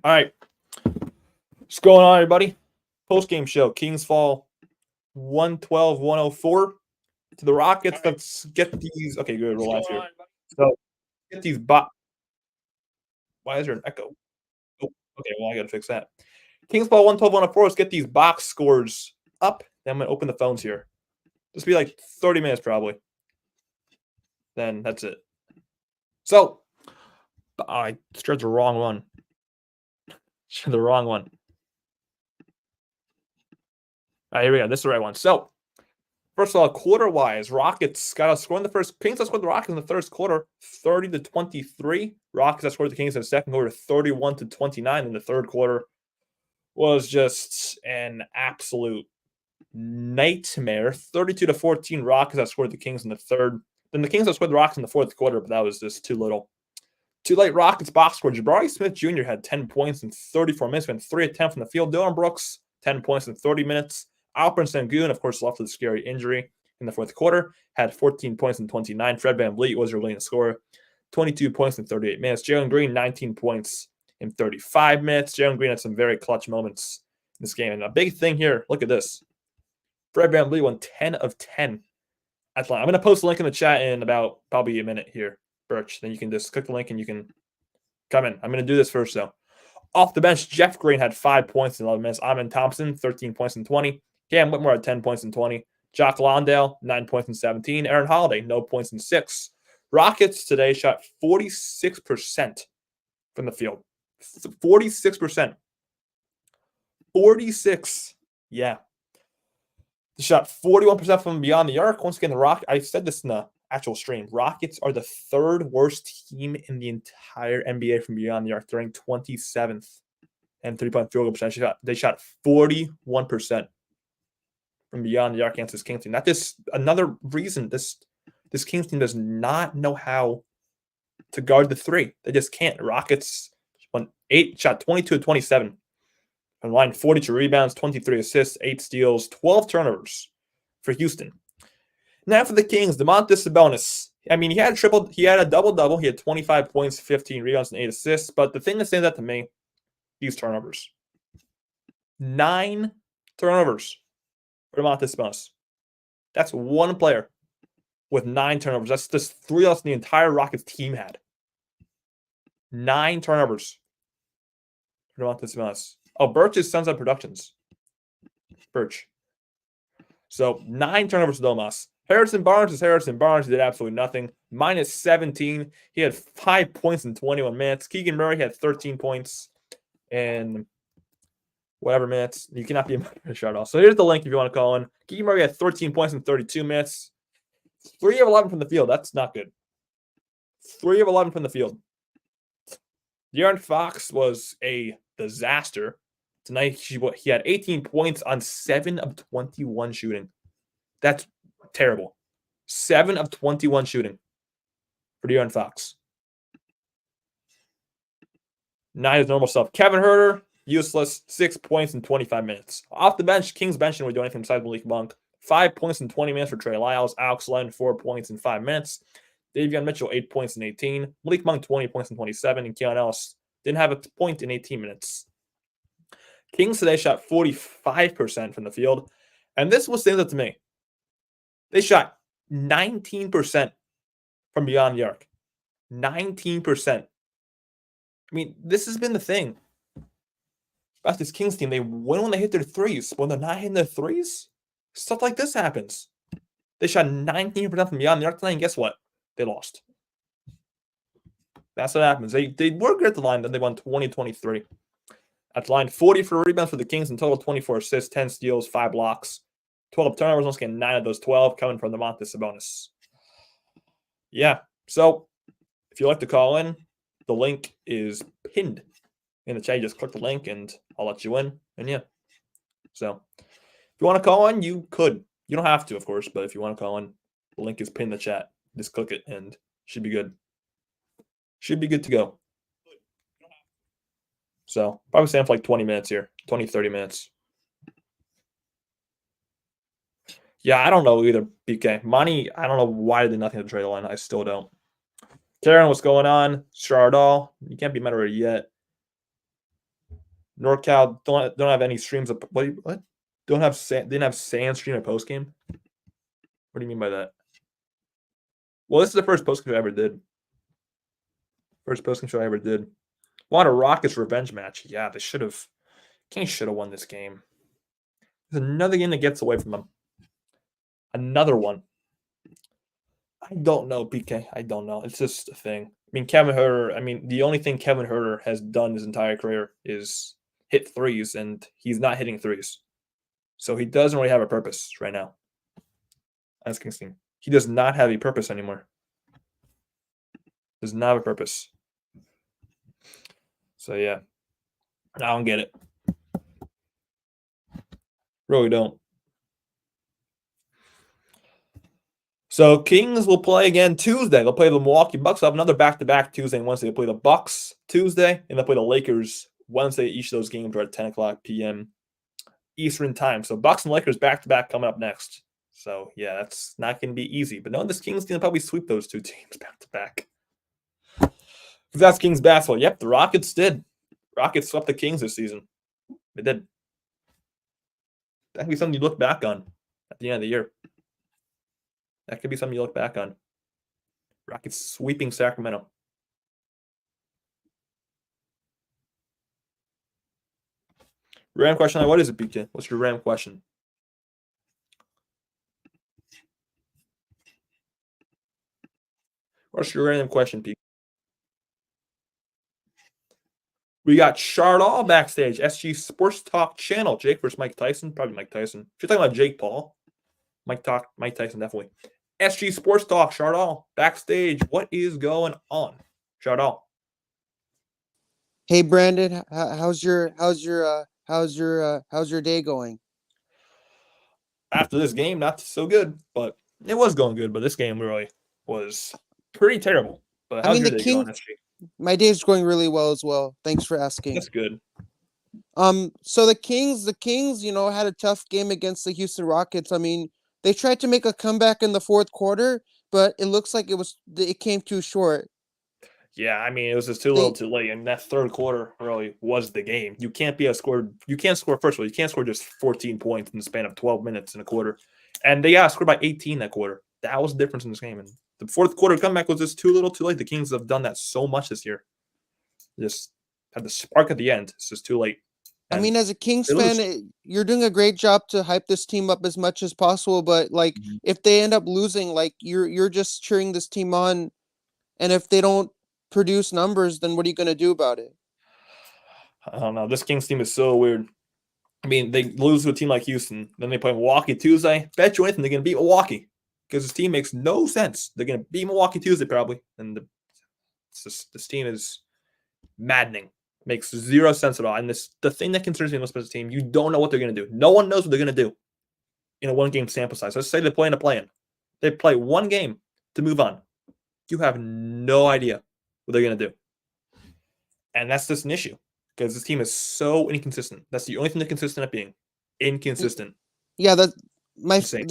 All right. What's going on, everybody? Postgame show. Kings fall 112-104 to the Rockets. Right. Let's get these. Okay, good. Relax here. So, get these Why is there an echo? Oh, okay, well, I got to fix that. Kings fall 112-104. Let's get these box scores up. Then I'm going to open the phones here. This will be like 30 minutes probably. Then that's it. So, I started the wrong one. The wrong one. All right, here we go. This is the right one. So, first of all, quarter-wise, Rockets got a score in the first. Kings outscored the Rockets in the first quarter, 30-23. Rockets outscored the Kings in the second quarter, 31-29. In the third quarter was just an absolute nightmare. 32-14. Rockets outscored the Kings in the third. Then the Kings outscored the Rockets in the fourth quarter, but that was just too little. Too late. Rockets box score. Jabari Smith Jr. had 10 points in 34 minutes, went 3 of 10 from the field. Dillon Brooks, 10 points in 30 minutes. Alperen Sengun, of course, left with a scary injury in the fourth quarter, had 14 points in 29. Fred VanVleet was your leading scorer, 22 points in 38 minutes. Jalen Green, 19 points in 35 minutes. Jalen Green had some very clutch moments in this game. And a big thing here, look at this. Fred VanVleet won 10 of 10 at the line. I'm going to post a link in the chat in about probably a minute here, Birch. Then you can just click the link and you can come in. I'm going to do this first, though. Off the bench, Jeff Green had 5 points in 11 minutes. Amen Thompson, 13 points in 20. Cam Whitmore had 10 points in 20. Jock Londale, 9 points in 17. Aaron Holiday, no points in 6. Rockets today shot 46% from the field. 46%. 46. Yeah. They shot 41% from beyond the arc. Once again, I said this in the actual stream. Rockets are the third worst team in the entire NBA from beyond the arc. They're ranked 27th and 3-point field goal percentage. They shot 41% from beyond the arc against this Kings team. That is another reason this Kings team does not know how to guard the three. They just can't. Rockets shot 22 of 27. On line 42 rebounds, 23 assists, 8 steals, 12 turnovers for Houston. Now for the Kings, Domantas Sabonis. I mean, he had a double-double. He had 25 points, 15 rebounds, and 8 assists. But the thing that stands out to me, these turnovers. 9 turnovers for Domantas Sabonis. That's one player with 9 turnovers. That's just 3 less than the entire Rockets team had. 9 turnovers for Domantas Sabonis. Oh, Birch is Suns Up Productions. Birch. So 9 turnovers to Domas. Harrison Barnes is Harrison Barnes. He did absolutely nothing. Minus 17. He had 5 points in 21 minutes. Keegan Murray had 13 points in whatever minutes. You cannot be a shot off. So here's the link if you want to call in. Keegan Murray had 13 points in 32 minutes. 3 of 11 from the field. That's not good. 3 of 11 from the field. De'Aaron Fox was a disaster. Tonight, he had 18 points on 7 of 21 shooting. That's terrible. 7 of 21 shooting for De'Aaron Fox. 9 is normal stuff. Kevin Huerter, useless. 6 points in 25 minutes. Off the bench, Kings bench didn't do anything besides Malik Monk. 5 points in 20 minutes for Trey Lyles. Alex Len, 4 points in 5 minutes. Davion Mitchell, 8 points in 18. Malik Monk, 20 points in 27. And Keon Ellis didn't have a point in 18 minutes. Kings today shot 45% from the field. And this was stands out to me. They shot 19% from beyond the arc. 19%. I mean, this has been the thing about this Kings team. They win when they hit their threes. When they're not hitting their threes, stuff like this happens. They shot 19% from beyond the arc tonight, and guess what? They lost. That's what happens. They were good at the line, then they won 20-23. At the line, 40 for rebounds for the Kings in total, 24 assists, 10 steals, 5 blocks, 12 turnovers. Once again, 9 of those 12 coming from Domantas Sabonis. Yeah, so if you'd like to call in, the link is pinned in the chat. You just click the link and I'll let you in. And yeah, so if you want to call in, you could. You don't have to, of course, but if you want to call in, the link is pinned in the chat. Just click it and should be good. Should be good to go. So, probably staying for like 20 minutes here. 20, 30 minutes. Yeah, I don't know either, BK. Money, I don't know why they did nothing to the trade line. I still don't. Karen, what's going on? Chardall, you can't be moderated yet. NorCal don't have any streams of what? Didn't have Sand stream at postgame? What do you mean by that? Well, this is the first postgame show I ever did. First postgame show I ever did. Want a Rockets revenge match? Yeah, they should have. Kings should have won this game. There's another game that gets away from them. Another one. I don't know, PK. I don't know. It's just a thing. I mean, Kevin Herter. I mean, the only thing Kevin Herter has done his entire career is hit threes, and he's not hitting threes. So he doesn't really have a purpose right now. As Kings team, he does not have a purpose anymore. Does not have a purpose. So yeah, I don't get it. Really don't. So Kings will play again Tuesday. They'll play the Milwaukee Bucks. They'll have another back-to-back Tuesday and Wednesday. They'll play the Bucks Tuesday, and they'll play the Lakers Wednesday. Each of those games are at 10 o'clock p.m. Eastern time. So Bucks and Lakers back-to-back coming up next. So yeah, that's not going to be easy. But no, this Kings going to probably sweep those two teams back-to-back. Because that's Kings basketball. Yep, the Rockets did. Rockets swept the Kings this season. They did. That could be something you look back on at the end of the year. That could be something you look back on. Rockets sweeping Sacramento. Ram question. What is it, BK? What's your Ram question? What's your random question, PK? We got Chardall backstage, SG Sports Talk channel. Jake versus Mike Tyson. Probably Mike Tyson. If you're talking about Jake Paul, Mike Tyson, definitely. SG Sports Talk, Chardall backstage. What is going on, Chardall? Hey Brandon, how's your day going? After this game, not so good, but it was going good. But this game really was pretty terrible. But how's your day going, SG? My day's going really well as well. Thanks for asking. That's good. So the Kings, had a tough game against the Houston Rockets. I mean, they tried to make a comeback in the fourth quarter, but it looks like it came too short. Yeah, I mean, it was just too little too late. And that third quarter really was the game. You can't score, first of all, you can't score just 14 points in the span of 12 minutes in a quarter. And they scored by 18 that quarter. That was the difference in this game. And the fourth quarter comeback was just too little too late. The Kings have done that so much this year. Just had the spark at the end. It's just too late. And I mean, as a Kings fan, you're doing a great job to hype this team up as much as possible. But if they end up losing, you're just cheering this team on. And if they don't produce numbers, then what are you going to do about it? I don't know. This Kings team is so weird. I mean, they lose to a team like Houston, then they play Milwaukee Tuesday. Bet you anything they're going to beat Milwaukee because this team makes no sense. They're going to beat Milwaukee Tuesday probably, and this team is maddening. Makes zero sense at all. And the thing that concerns me most about this team, you don't know what they're going to do. No one knows what they're going to do in a one-game sample size. Let's say they play in a play-in. They play one game to move on. You have no idea what they're going to do. And that's just an issue because this team is so inconsistent. That's the only thing they're consistent at being. Inconsistent. Yeah, the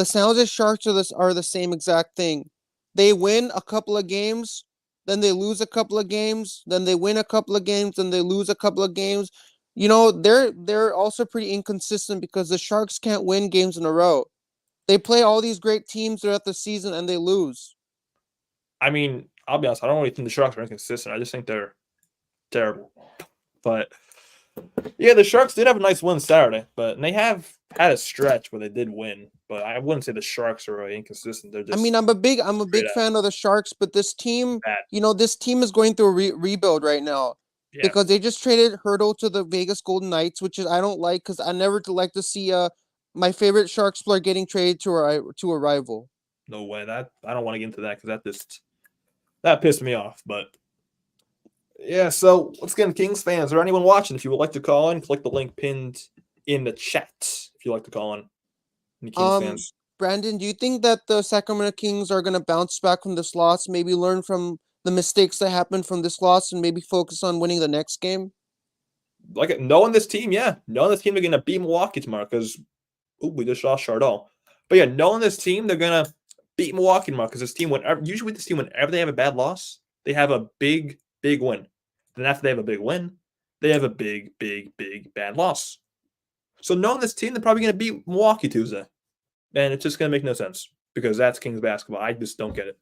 San Jose Sharks are the same exact thing. They win a couple of games, then they lose a couple of games, then they win a couple of games, then they lose a couple of games. You know, they're also pretty inconsistent because the Sharks can't win games in a row. They play all these great teams throughout the season and they lose. I mean, I'll be honest, I don't really think the Sharks are inconsistent. I just think they're terrible. But yeah, the Sharks did have a nice win Saturday, but they have had a stretch where they did win. But I wouldn't say the Sharks are really inconsistent. They're just. I mean, I'm a big fan of the Sharks, but this team, this team is going through a rebuild right now because they just traded Hurdle to the Vegas Golden Knights, which I don't like because I never like to see my favorite Sharks player getting traded to a rival. No way. That I don't want to get into that because that pissed me off. But yeah, so let's get into Kings fans or anyone watching. If you would like to call in, click the link pinned in the chat. If you'd like to call in, any Kings fans. Brandon, do you think that the Sacramento Kings are going to bounce back from this loss? Maybe learn from the mistakes that happened from this loss and maybe focus on winning the next game? Like knowing this team, yeah, knowing this team, they're going to beat Milwaukee tomorrow because we just lost Chardall. But yeah, knowing this team, they're going to beat Milwaukee tomorrow because this team, whenever they have a bad loss, they have a big win. Then after they have a big win, they have a big, big, big bad loss. So knowing this team, they're probably going to beat Milwaukee Tuesday. And it's just going to make no sense because that's Kings basketball. I just don't get it.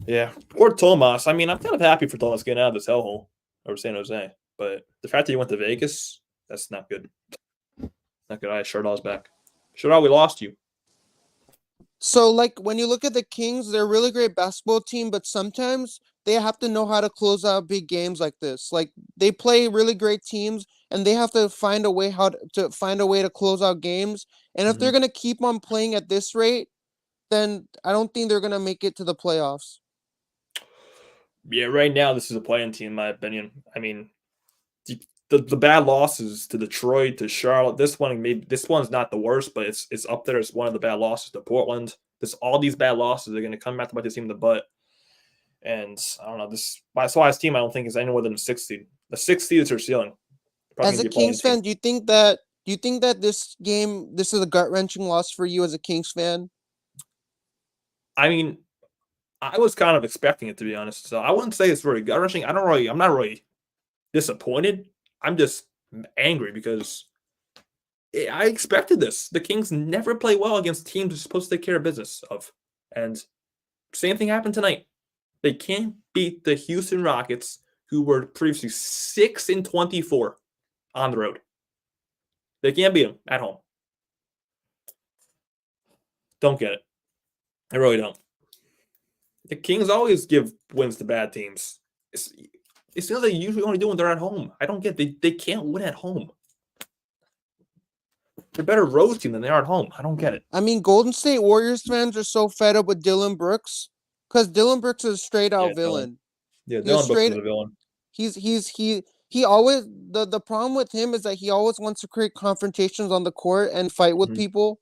Yeah. Or Tomas. I mean, I'm kind of happy for Tomas getting out of this hellhole over San Jose. But the fact that he went to Vegas, that's not good. Not good. Shardaw's back. Shardaw, we lost you. So, like, when you look at the Kings, they're a really great basketball team, but sometimes they have to know how to close out big games like this. Like, they play really great teams, and they have to find a way to close out games. And if they're gonna keep on playing at this rate, then I don't think they're gonna make it to the playoffs. Yeah, right now this is a playing team, in my opinion. I mean, the bad losses to Detroit, to Charlotte. This one's not the worst, but it's up there as one of the bad losses to Portland. All these bad losses are going to come back to bite this team in the butt. And I don't know, this team I don't think is anywhere than the 6th seed. The 6th seed is their ceiling. As a Kings fan, do you think that this is a gut wrenching loss for you as a Kings fan? I mean, I was kind of expecting it, to be honest. So I wouldn't say it's very gut wrenching. I'm not really disappointed. I'm just angry because I expected this. The Kings never play well against teams they're supposed to take care of business of. And same thing happened tonight. They can't beat the Houston Rockets, who were previously 6-24 on the road. They can't beat them at home. Don't get it. I really don't. The Kings always give wins to bad teams. It's what they usually only do when they're at home. I don't get it. They can't win at home. They're a better road team than they are at home. I don't get it. I mean, Golden State Warriors fans are so fed up with Dillon Brooks because Dillon Brooks is a straight out villain. Dillon Brooks is a villain. He always the problem with him is that he always wants to create confrontations on the court and fight with people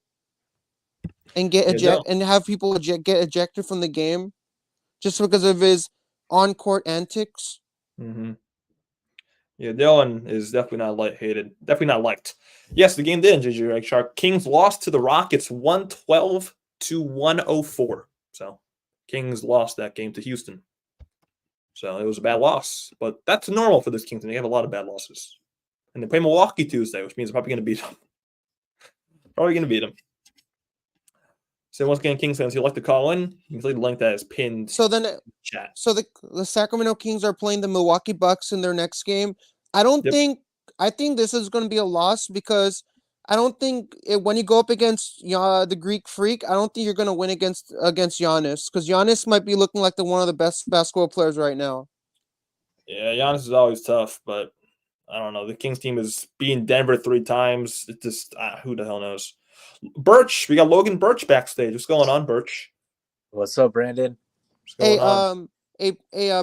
and and have people get ejected from the game just because of his on court antics. Yeah, Dillon is definitely not hated. Definitely not liked. Yes, the game did, JJ Reg Shark. Kings lost to the Rockets 112-104. So Kings lost that game to Houston. So it was a bad loss. But that's normal for this Kings team. They have a lot of bad losses. And they play Milwaukee Tuesday, which means they're probably going to beat them. So once again, Kings fans, if you'd like to call in, you can see the link that is pinned. So then, chat. So the Sacramento Kings are playing the Milwaukee Bucks in their next game. I think this is going to be a loss because I don't think when you go up against the Greek Freak, I don't think you're going to win against Giannis because Giannis might be looking like one of the best basketball players right now. Yeah, Giannis is always tough, but I don't know. The Kings team is beating Denver 3 times. It just who the hell knows. Birch, we got Logan Birch backstage. What's going on, Birch? What's up, Brandon? Hey,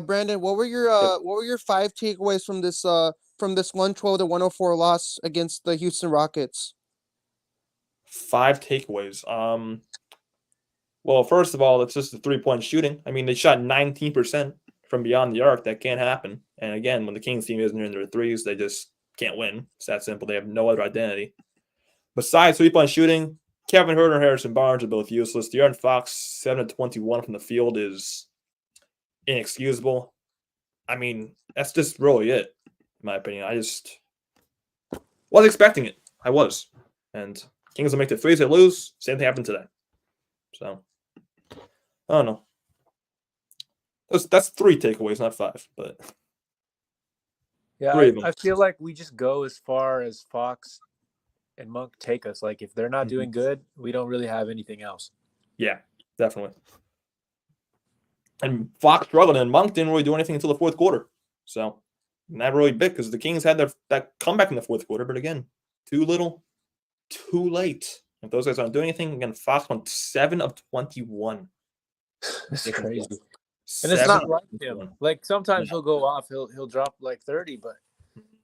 Brandon, what were your 5 takeaways from this 112-104 loss against the Houston Rockets? 5 takeaways. Well, first of all, it's just the 3-point shooting. I mean, they shot 19% from beyond the arc. That can't happen. And again, when the Kings team isn't in their threes, they just can't win. It's that simple. They have no other identity. Besides 3-point shooting, Kevin Huerter and Harrison Barnes are both useless. De'Aaron Fox, 7-21 from the field is inexcusable. I mean, that's just really it, in my opinion. I just was expecting it. I was. And Kings will make the threes, they lose. Same thing happened today. So, I don't know. That's 3 takeaways, not 5. But yeah, I feel like we just go as far as Fox and Monk take us. Like, if they're not doing good, we don't really have anything else. Yeah, definitely. And Fox struggled, and Monk didn't really do anything until the 4th quarter. So, not really big because the Kings had that comeback in the 4th quarter. But again, too little, too late. If those guys aren't doing anything, again, Fox went 7 of 21. That's crazy. And it's not like him. Like, sometimes he'll go off. He'll drop like 30, but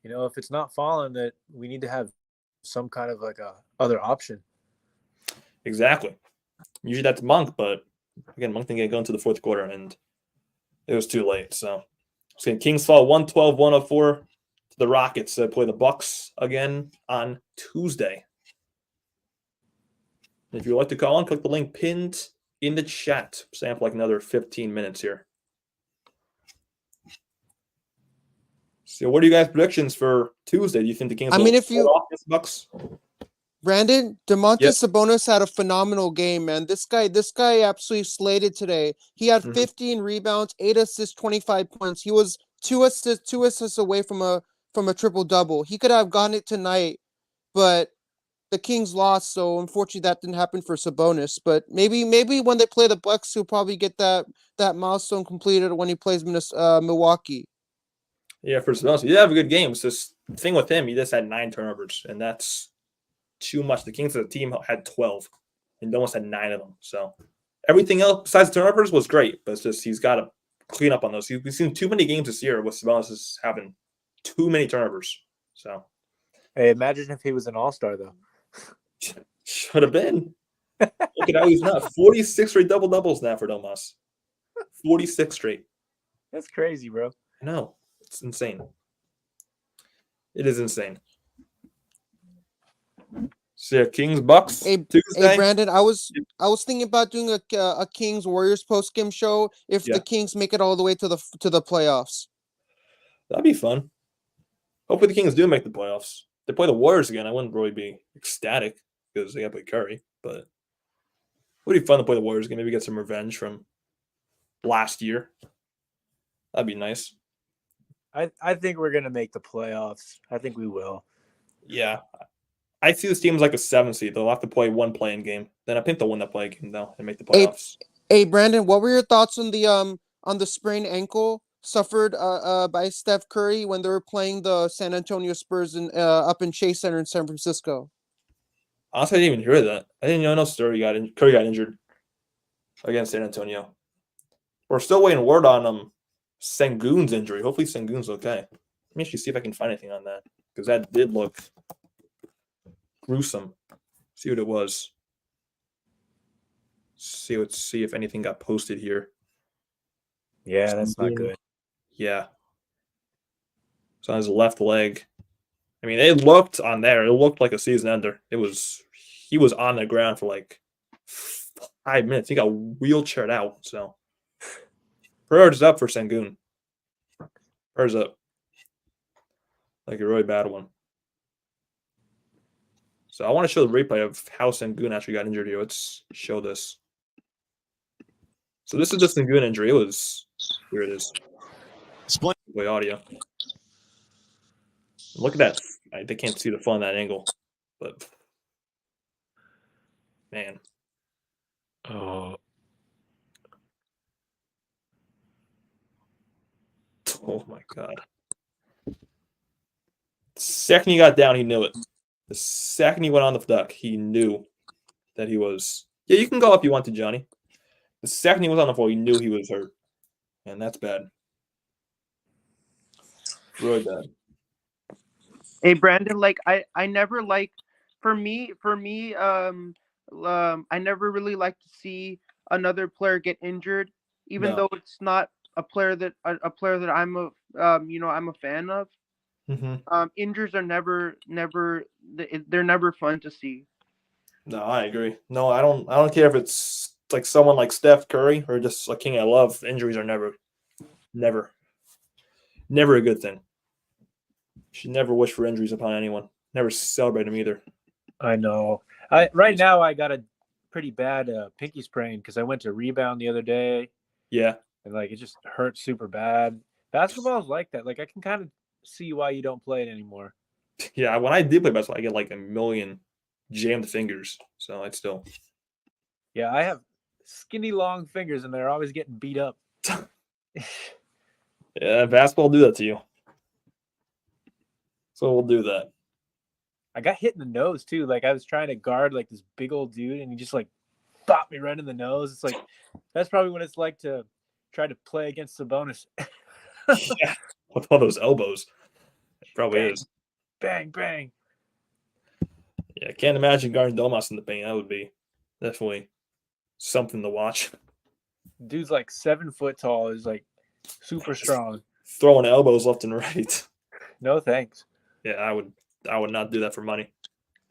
if it's not falling, that we need to have some kind of like a other option. Exactly. Usually that's Monk, but again, Monk didn't get going to the 4th quarter, and it was too late. So Kings fall 112-104 to the Rockets. Play the Bucks again on Tuesday. If you'd like to call in, click the link pinned in the chat. Stay for like another 15 minutes here. So, what are you guys' predictions for Tuesday? Do you think the Kings? I mean, if you off against the Bucks? Brandon, Domantas Sabonis had a phenomenal game, man. This guy absolutely slated today. He had 15 rebounds, 8 assists, 25 points. He was two assists away from a triple double. He could have gotten it tonight, but the Kings lost, so unfortunately that didn't happen for Sabonis. But maybe when they play the Bucks, he'll probably get that milestone completed when he plays Milwaukee. Yeah, for Sabonis, he did have a good game. It's just the thing with him, he just had 9 turnovers, and that's too much. The Kings as a team had 12, and almost had 9 of them. So everything else besides the turnovers was great, but it's just he's got to clean up on those. We've seen too many games this year with Sabonis just having too many turnovers. So, hey, imagine if he was an all-star though. Should have been. Look at how he's not. 46 straight double doubles now for Domas. 46 straight. That's crazy, bro. I know. It's insane. It is insane. So yeah, Kings Bucks Tuesday. Hey Brandon, I was thinking about doing a Kings Warriors post-game show if the Kings make it all the way to the playoffs. That'd be fun. Hopefully the Kings do make the playoffs. If they play the Warriors again, I wouldn't really be ecstatic because they got to play Curry, but it would be fun to play the Warriors again. Maybe get some revenge from last year. That'd be nice. I think we're gonna make the playoffs. I think we will. Yeah. I see this team as like a 7 seed. They'll have to play one play-in game. Then I think they'll win that play game though and make the playoffs. Hey Brandon, what were your thoughts on the sprained ankle suffered by Steph Curry when they were playing the San Antonio Spurs up in Chase Center in San Francisco? Honestly, I didn't even hear that. I didn't even know Curry got injured against San Antonio. We're still waiting word on Sengun's injury. Hopefully Sengun's okay. Let me actually see if I can find anything on that because that did look gruesome. See what it was. Let's see if anything got posted here. Yeah, that's not good. Yeah. It's on his left leg. I mean, it looked on there. It looked like a season ender. He was on the ground for like 5 minutes. He got wheelchaired out. So prayers up for Sengun. Prayers up. Like a really bad one. So I want to show the replay of how Sengun actually got injured here. Let's show this. So this is the Sengun injury. Here it is. Play audio. Look at that. They can't see the fun on that angle. But, man. Oh my God. The second he got down, he knew it. The second he went on the duck, he knew that he was. Yeah, you can go if you want to, Johnny. The second he was on the floor, he knew he was hurt. And that's bad. Really bad. Hey Brandon, like I never like for me I never really like to see another player get injured, even though it's not a player that I'm I'm a fan of. Mm-hmm. Injuries are they're never fun to see. No, I agree. No, I don't care if it's like someone like Steph Curry or just a king I love. Injuries are never a good thing. Should never wish for injuries upon anyone. Never celebrate them either. I know. Right now I got a pretty bad pinky sprain because I went to rebound the other day. Yeah. And like it just hurts super bad. Basketball is like that. Like I can kind of see why you don't play it anymore. Yeah, when I did play basketball, I get like a million jammed fingers. So I'd still. Yeah, I have skinny long fingers and they're always getting beat up. Yeah, basketball will do that to you. So we'll do that. I got hit in the nose too. Like I was trying to guard like this big old dude and he just like bopped me right in the nose. It's like that's probably what it's like to try to play against Sabonis. Yeah, with all those elbows. It probably bang, is. Bang, bang. Yeah, I can't imagine guarding Domas in the paint. That would be definitely something to watch. Dude's like 7 foot tall. Is like super strong. Throwing elbows left and right. No thanks. Yeah, I would not do that for money.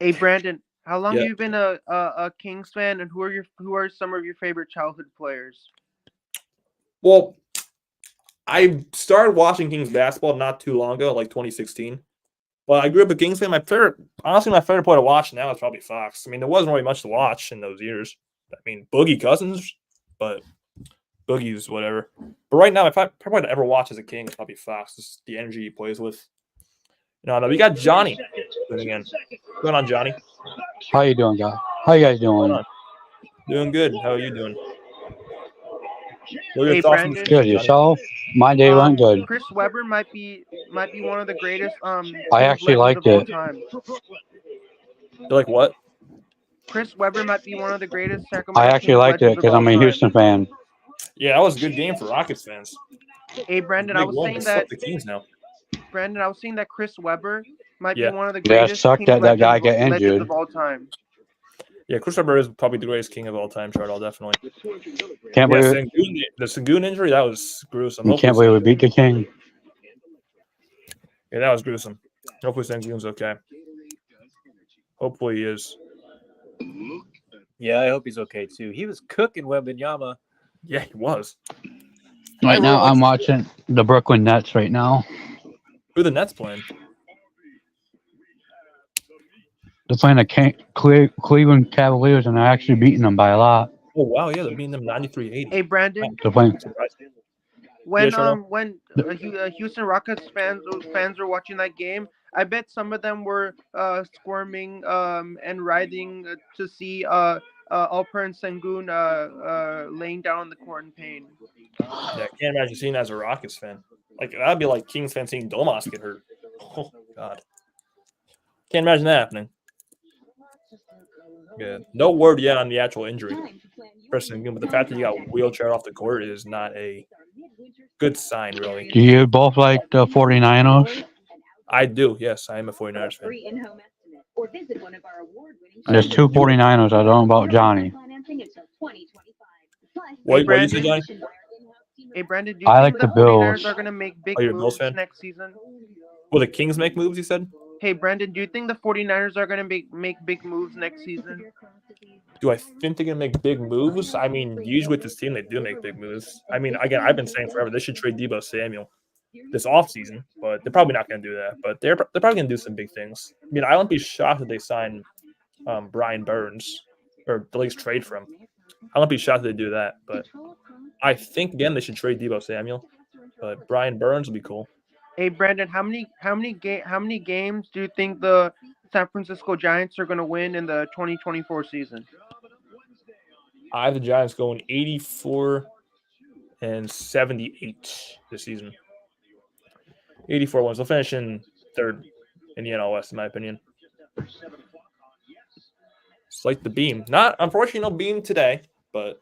Hey Brandon, how long have you been a Kings fan, and who are some of your favorite childhood players? Well, I started watching Kings basketball not too long ago, like 2016. But I grew up a Kings fan. My favorite player to watch now is probably Fox. I mean, there wasn't really much to watch in those years. I mean, Boogie Cousins, but Boogie's whatever. But right now, if I probably to ever watch as a King, it's probably Fox. Just the energy he plays with. No, we got Johnny again. What's going on, Johnny? How you doing, guys? How you guys doing? Doing good. How are you doing? What are your Hey, thoughts Brandon. on Good. Yourself? My day went good. Chris Webber might be one of the greatest I actually liked it. time. You're like what? Chris Webber might be one of the greatest I Sacramento actually liked it because I'm a Houston fan. Yeah, that was a good game for Rockets fans. Hey, Brandon, I was saying that the Kings now. Brandon, I was saying that Chris Webber might be one of the Yeah, it greatest sucked that that guy got injured. of all time. Yeah, Chris Webber is probably the greatest King of all time, Charles, definitely. Can't believe the Sengun injury, that was gruesome. You can't believe we beat the King. Yeah, that was gruesome. Hopefully Sengun's okay. Hopefully he is. Yeah, I hope he's okay too. He was cooking Wembanyama. Yeah, he was. Right now, I'm watching the Brooklyn Nets right now. Who are the Nets playing? They're playing the Cleveland Cavaliers, and they're actually beating them by a lot. Oh, wow, yeah, they're beating them 93-80. Hey, Brandon. They're playing. When Houston Rockets fans were watching that game, I bet some of them were squirming and writhing to see Alper and Sengun laying down on the court in pain. Yeah, I can't imagine seeing that as a Rockets fan. Like that'd be like Kings fan seeing Domas get hurt. Oh God, can't imagine that happening. Yeah, no word yet on the actual injury, but the fact that you got wheelchair off the court is not a good sign, really. Do you both like the 49ers? I do. Yes, I am a 49ers fan. There's two 49ers. I don't know about Johnny. What did you say, Johnny? Hey, Brandon, do you think the 49ers are going to make big moves next season? Will the Kings make moves, you said? Hey, Brandon, do you think the 49ers are going to make big moves next season? Do I think they're going to make big moves? I mean, usually with this team, they do make big moves. I mean, again, I've been saying forever, they should trade Deebo Samuel this offseason, but they're probably not going to do that. But they're probably going to do some big things. I mean, I wouldn't be shocked if they sign Brian Burns or at least trade for him. I wouldn't be shocked if they do that. But I think, again, they should trade Deebo Samuel. But Brian Burns would be cool. Hey, Brandon, how many games do you think the San Francisco Giants are going to win in the 2024 season? I have the Giants going 84 and 78 this season. 84 wins. They'll finish in third in the NL West, in my opinion. It's like the beam. Unfortunately, no beam today, but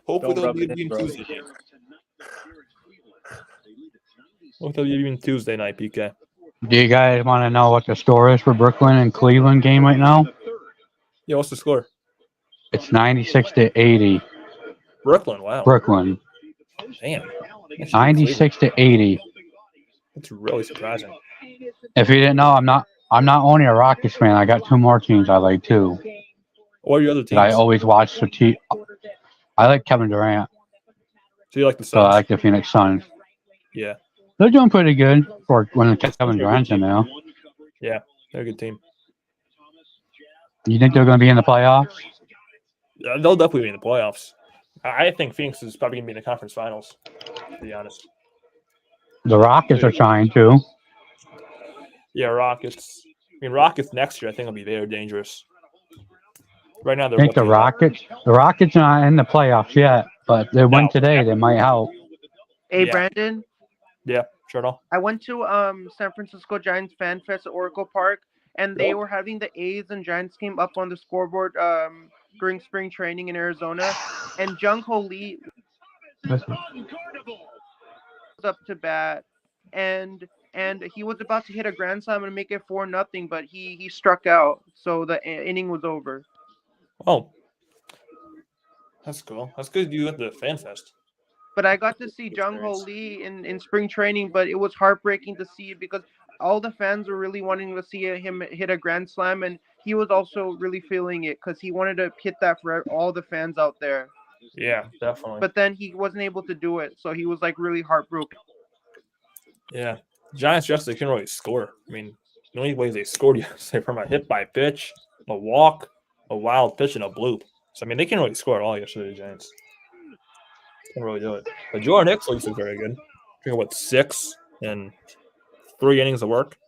hopefully there'll be a beam Tuesday night. Hopefully there'll be a beam Tuesday night, PK. Do you guys want to know what the score is for Brooklyn and Cleveland game right now? Yeah, what's the score? It's 96-80. Brooklyn, wow. Brooklyn. Damn. 96-80. That's really surprising. If you didn't know, I'm not only a Rockets fan. I got two more teams I like too. What are your other teams? I always watch the team. I like Kevin Durant. So you like the Suns? So I like the Phoenix Suns. Yeah. They're doing pretty good for when Kevin Durant's in there. Yeah, they're a good team. You think they're going to be in the playoffs? They'll definitely be in the playoffs. I think Phoenix is probably going to be in the conference finals, to be honest. The Rockets are trying to. Yeah, Rockets. I mean, Rockets next year, I think, will be very dangerous. Right now, they're. I think the Rockets are not in the playoffs yet, but they win today. They might help. Hey, Brandon. Yeah, sure. I went to San Francisco Giants Fan Fest at Oracle Park, and they were having the A's and Giants game up on the scoreboard during spring training in Arizona, and Jung Ho Lee was up to bat, and he was about to hit a grand slam and make it 4-0, but he struck out, so the inning was over. Oh, that's cool. That's good you went to the Fan Fest. But I got to see Jung Ho Lee in spring training, but it was heartbreaking to see it because all the fans were really wanting to see him hit a grand slam, and he was also really feeling it because he wanted to hit that for all the fans out there. Yeah, definitely. But then he wasn't able to do it, so he was like really heartbroken. Yeah. Giants yesterday couldn't really score. I mean, the only ways they scored yesterday from a hit by pitch, a walk, a wild pitch, and a bloop. So, I mean, they can't really score at all yesterday, the Giants. Can't really do it. But Jordan Hicks looks very good. Drinking, what, 6 and 3 innings of work.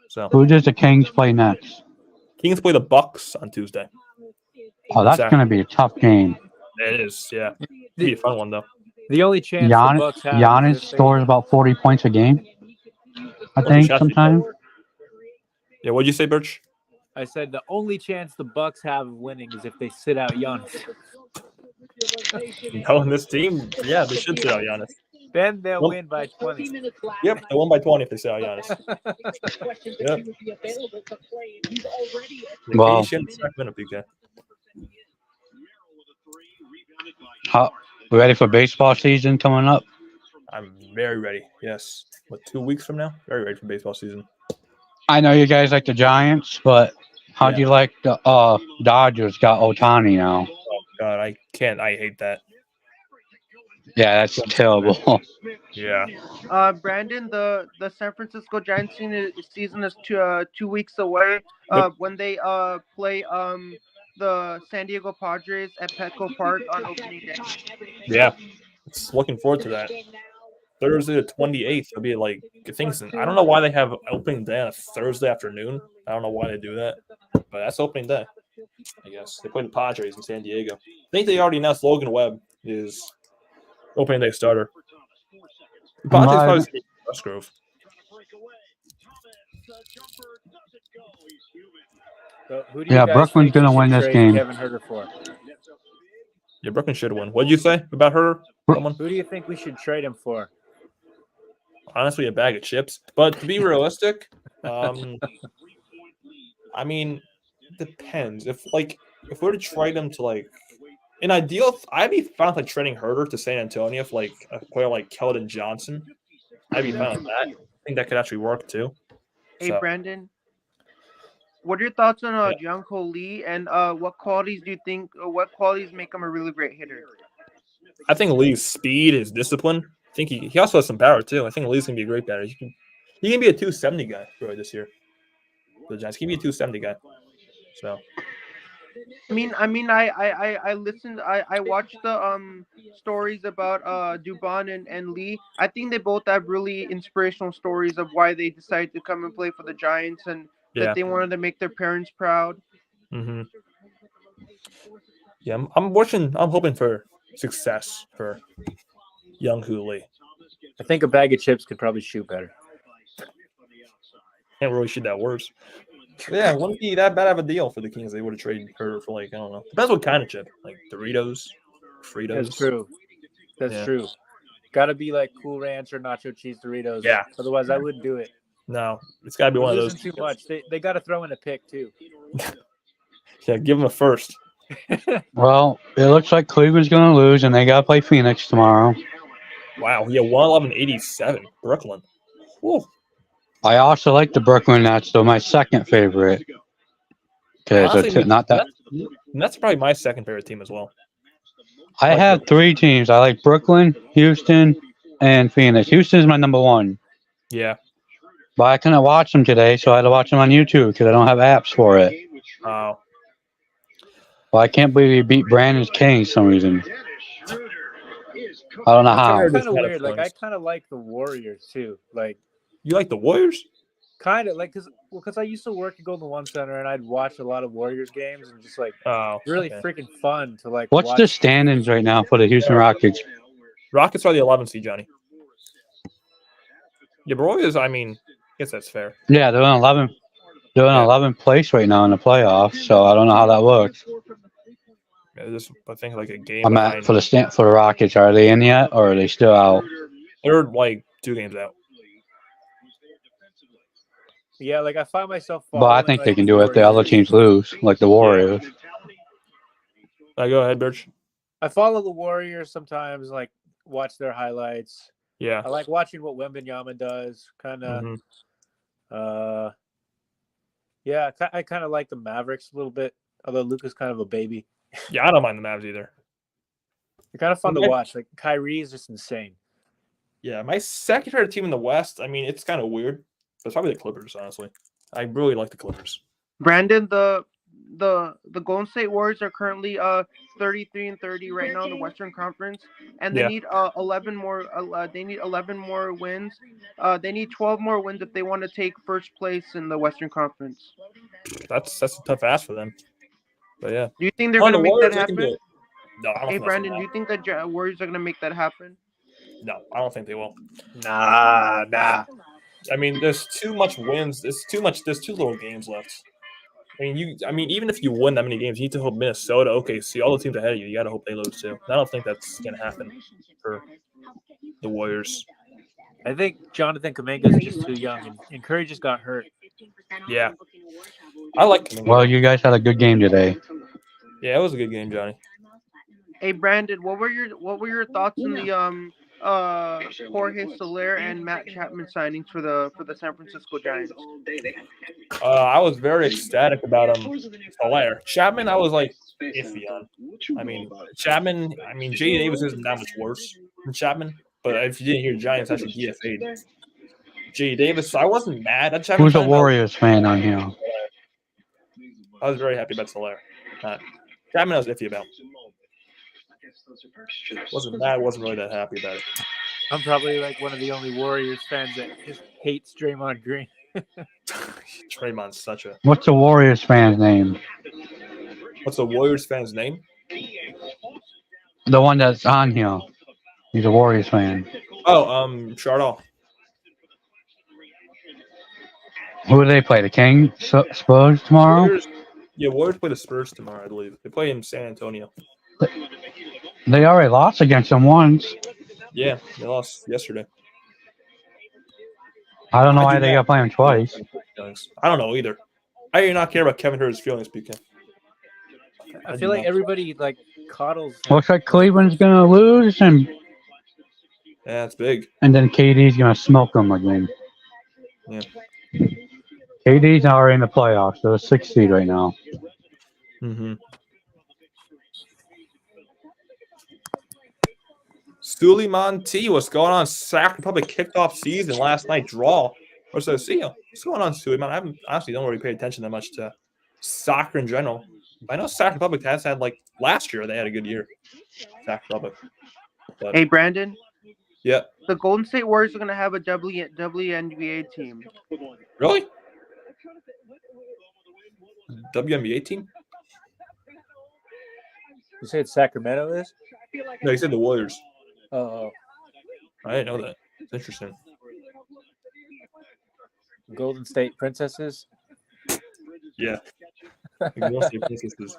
So Who does the Kings play next? Kings play the Bucks on Tuesday. Oh, that's going to be a tough game. It is, yeah. It'll be a fun one, though. The only chance the Bucks have Giannis scores about 40 points a game, I think, sometimes. Yeah, what'd you say, Birch? I said the only chance the Bucks have of winning is if they sit out Giannis. No, in this team, yeah, they should sit out Giannis. Then they'll win by 20. Yep, they won by 20 if they sit out Giannis. Yep. Well, we ready for baseball season coming up? I'm very ready. Yes. What, 2 weeks from now? Very ready for baseball season. I know you guys like the Giants, but how do you like the Dodgers got Ohtani now? Oh, God, I can't. I hate that. Yeah, that's terrible. Yeah. Brandon, the San Francisco Giants season is 2 weeks away. When they play the San Diego Padres at Petco Park on opening day. Yeah. It's looking forward to that. Thursday the 28th. It'll be like things. I don't know why they have opening day on a Thursday afternoon. I don't know why they do that, but that's opening day. I guess they play the Padres in San Diego. I think they already announced Logan Webb is opening day starter. The Padres probably Musgrove. So who do you guys Brooklyn's think gonna win this game. Kevin Herter for? Yeah, Brooklyn should win. What did you say about Herter? Who do you think we should trade him for? Honestly, a bag of chips. But to be realistic, I mean, depends. If we're to trade him to an ideal, I'd be fine with trading Herter to San Antonio for a player like Keldon Johnson. I'd be fine with that. I think that could actually work too. Hey, Brandon, what are your thoughts on Jianko Lee, and what qualities do you think? What qualities make him a really great hitter? I think Lee's speed, his discipline. I think he also has some power too. I think Lee's gonna be a great batter. He can be a 270 guy really this year. The Giants can be a 270 guy. So. I listened. I watched the stories about Dubon and Lee. I think they both have really inspirational stories of why they decided to come and play for the Giants and that they wanted to make their parents proud. Mm-hmm. Yeah, I'm hoping for success for young Lee. I think a bag of chips could probably shoot better. Can't really shoot that worse. Yeah, it wouldn't be that bad of a deal for the Kings. They would have traded Herter for I don't know. Depends what kind of chip, like Doritos, Fritos. That's true. That's true. Got to be like Cool Ranch or Nacho Cheese Doritos. Yeah. Otherwise, I wouldn't do it. No, it's got to be one of those. Too much. They got to throw in a pick too. Yeah, give them a first. Well, it looks like Cleveland's going to lose, and they got to play Phoenix tomorrow. Wow, yeah, 111-87, Brooklyn. Whoa. I also like the Brooklyn Nets, though my second favorite. Honestly, not that. That's probably my second favorite team as well. I have three teams. I like Brooklyn, Houston, and Phoenix. Houston's my number one. Yeah. But I couldn't watch them today, so I had to watch them on YouTube because I don't have apps for it. Oh. Well, I can't believe he beat Brandon's Kings for some reason. I don't know how. It's kind of weird. Like, I kind of like the Warriors, too. Like, you like the Warriors? Kind of, like, because I used to work at Golden One Center, and I'd watch a lot of Warriors games, and just, really freaking fun to, What's watch. the standings right now for the Houston Rockets? Rockets are the 11th seed, Johnny. Yeah, Warriors, I mean, I guess that's fair. Yeah, they're in 11th. They're in 11th place right now in the playoffs, so I don't know how that works. Yeah, this, I think, like a game. I'm at for the Rockets. Are they in yet, or are they still out? They're 2 games out. Yeah, like I find myself. But I think they can do it if the other teams lose, like the Warriors. Yeah. Go ahead, Birch. I follow the Warriors sometimes, watch their highlights. Yeah. I like watching what Wembanyama does. Kind of. Yeah, I kind of like the Mavericks a little bit, although Luka's kind of a baby. Yeah, I don't mind the Mavs either. They're kind of fun to watch. Like Kyrie is just insane. Yeah, my second favorite team in the West. I mean, it's kind of weird. But it's probably the Clippers, honestly. I really like the Clippers. Brandon, the Golden State Warriors are currently 33-30 right now in the Western Conference, and they need 11 more. They need 11 more wins. They need 12 more wins if they want to take first place in the Western Conference. That's a tough ask for them. But yeah, do you think they're gonna make that happen? No, I don't. Hey, Brandon, do you think the Warriors are gonna make that happen? No, I don't think they will. Nah. I mean, there's too much wins. There's too little games left. I mean, even if you win that many games, you need to hope Minnesota, OKC, all the teams ahead of you. You got to hope they lose too. I don't think that's gonna happen for the Warriors. I think Jonathan Kuminga's just too young, and Curry just got hurt. Yeah, I like Kuminga. Well, you guys had a good game today. Yeah, it was a good game, Johnny. Hey, Brandon, what were your thoughts on the Jorge Soler and Matt Chapman signings for the San Francisco Giants? I was very ecstatic about Soler. Chapman, I was like iffy on. I mean, Chapman. I mean, J.D. Davis isn't that much worse than Chapman. But if you didn't hear, Giants actually DFA'd J.D. Davis. I wasn't mad at Chapman. Who's a Warriors fan on here? I was very happy about Soler. Chapman, I was iffy about. Wasn't mad. Wasn't really that happy about it. I'm probably like one of the only Warriors fans that just hates Draymond Green. Draymond's such a. What's the Warriors fan's name? What's the Warriors fan's name? The one that's on here. He's a Warriors fan. Oh, Chardall. Who do they play? The King Spurs tomorrow? Warriors play the Spurs tomorrow, I believe. They play in San Antonio. They already lost against them once. Yeah, they lost yesterday. I don't know why they got playing twice. I don't know either. I do not care about Kevin Huerter's feelings, PK. I feel like everybody like coddles. Looks like Cleveland's gonna lose, and yeah, it's big. And then KD's gonna smoke them again. Yeah. KD's already in the playoffs. They're 6th seed right now. Mm-hmm. Suleiman T, what's going on? Sac Republic kicked off season last night. Draw. What's going on, Suleiman? I haven't honestly don't really pay attention that much to soccer in general. I know Sac Republic has had like last year they had a good year. Sac Republic. But, hey, Brandon. Yeah. The Golden State Warriors are going to have a WNBA team. Really? WNBA team? You said Sacramento is? No, you said the Warriors. Oh. I didn't know that. It's interesting. Golden State Princesses? Yeah. Golden State Princesses.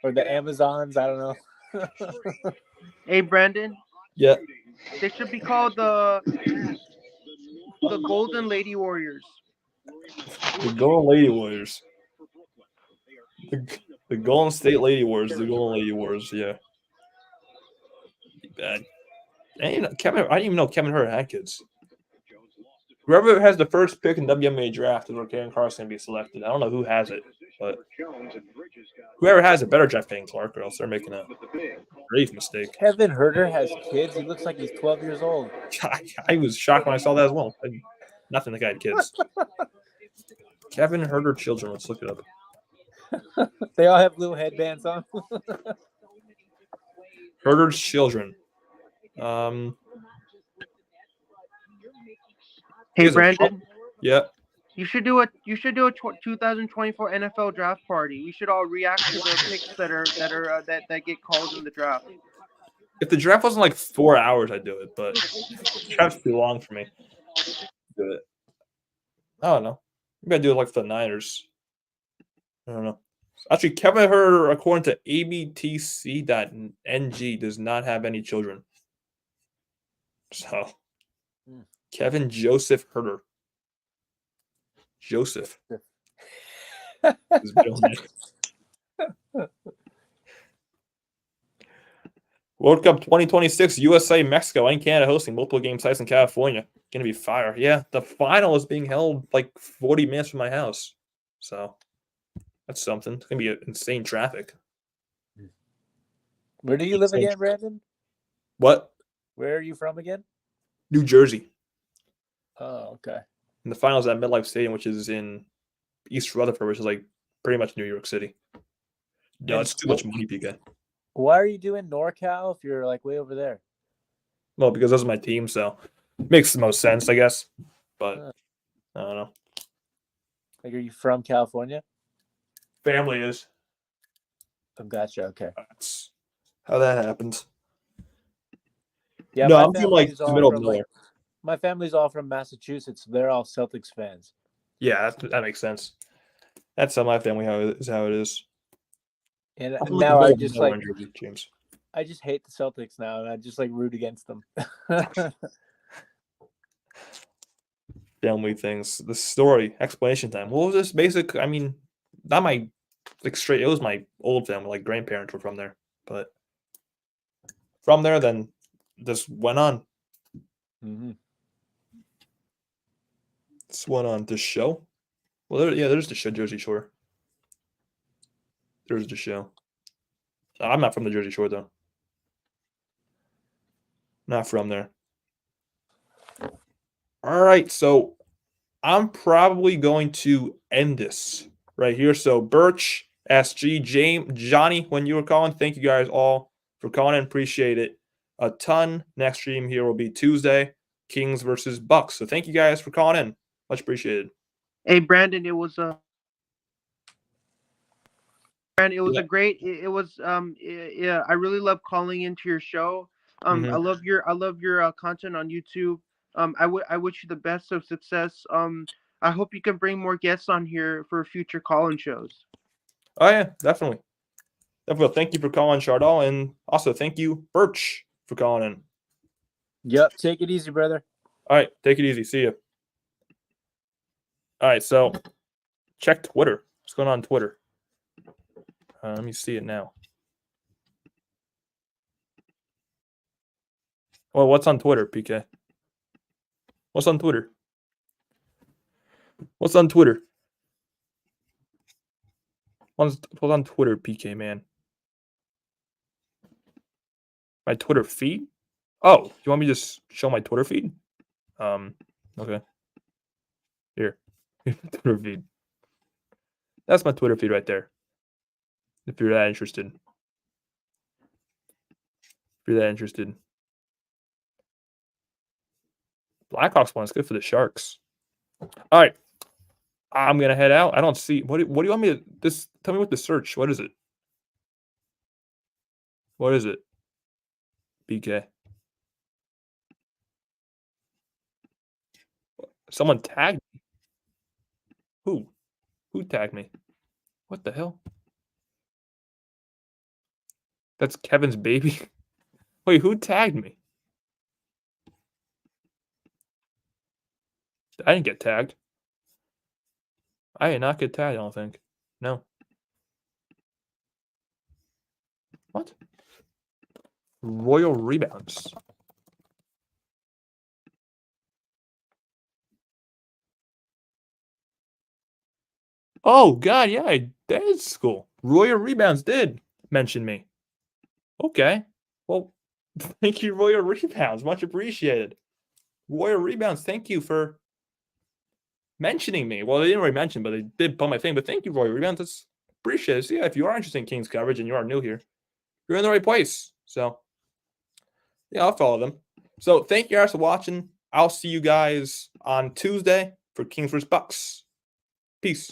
Or the Amazons, I don't know. Hey, Brandon. Yeah. They should be called the Golden Lady Warriors. The Golden Lady Warriors. The Golden State Lady Warriors. The Golden Lady Warriors. Yeah. Bad. I didn't even know Kevin Huerter had kids. Whoever has the first pick in WNBA draft is where Karen Clark's going to be selected. I don't know who has it, but whoever has it better draft picking Clark, or else they're making a grave mistake. Kevin Huerter has kids. He looks like he's 12 years old. I was shocked when I saw that as well. Nothing the guy had kids. Kevin Huerter children. Let's look it up. They all have little headbands on. Huerter's children. Hey, Brandon. Yeah. You should do a 2024 NFL draft party. We should all react to the picks that get called in the draft. If the draft wasn't like 4 hours, I'd do it, but the draft's too long for me. Do it. I don't know. Maybe I'd do it like for the Niners. I don't know. Actually, Kevin Huerter, according to abtc.ng, does not have any children. So, Kevin Joseph Huerter. Joseph. His middle name. World Cup 2026, USA, Mexico, and Canada hosting multiple game sites in California. Going to be fire. Yeah, the final is being held like 40 minutes from my house. So, that's something. It's going to be insane traffic. Where do you live again, Brandon? What? Where are you from again? New Jersey. Oh, okay. And the finals at MetLife Stadium, which is in East Rutherford, which is like pretty much New York City. No, it's too much money, PK. Why are you doing NorCal if you're like way over there? Well, because those are my team, so it makes the most sense, I guess. But I don't know. Like, are you from California? Family is. Oh, gotcha. Okay. That's how that happens. Yeah, no, my I'm from like family's the all middle of from nowhere. my family's all from Massachusetts. They're all Celtics fans. Yeah, that makes sense. That's how my family how it is. And I'm from, like, the now middle I of just nowhere like in Jersey, James. I just hate the Celtics now, and I just like root against them. Family things. The story explanation time. What was this basic? I mean, not my like straight. It was my old family. Like grandparents were from there, but from there, then this went on. Mm-hmm. This went on. The show. Well, there's the show, Jersey Shore. There's the show. I'm not from the Jersey Shore though. Not from there. All right, so I'm probably going to end this right here. So Birch, SG, James, Johnny, when you were calling, thank you guys all for calling in. Appreciate it a ton. Next stream here will be Tuesday, Kings versus Bucks. So thank you guys for calling in. Much appreciated. Hey Brandon, it was a great. Yeah, I really love calling into your show. Mhm. I love your content on YouTube. I wish you the best of success. I hope you can bring more guests on here for future call-in shows. Oh yeah, definitely. Definitely. Thank you for calling, Chardal, and also thank you, Birch, for calling in. Yep. Take it easy, brother. All right, take it easy. See you. All right, so check Twitter. What's going on Twitter? Let me see it now. Well, what's on Twitter, PK? What's on Twitter? What's on Twitter? What's on Twitter, PK, man? My Twitter feed? Oh, you want me to just show my Twitter feed? Okay. Here. Twitter feed. That's my Twitter feed right there. If you're that interested. Blackhawks one is good for the Sharks. All right. I'm gonna head out. I don't see what do you want me to this tell me what the search. What is it? What is it? BK. Someone tagged me. Who? Who tagged me? What the hell? That's Kevin's baby. Wait, who tagged me? I didn't get tagged. I did not get tagged, I don't think. No. What? Royal Rebounds. Oh, God, yeah, that is cool. Royal Rebounds did mention me. Okay. Well, thank you, Royal Rebounds. Much appreciated. Royal Rebounds, thank you for mentioning me. Well, they didn't really mention, but they did put my thing. But thank you, Royal Rebounds. That's appreciated. So, yeah, if you are interested in Kings coverage and you are new here, you're in the right place. So, yeah, I'll follow them. So, thank you guys for watching. I'll see you guys on Tuesday for Kings vs. Bucks. Peace.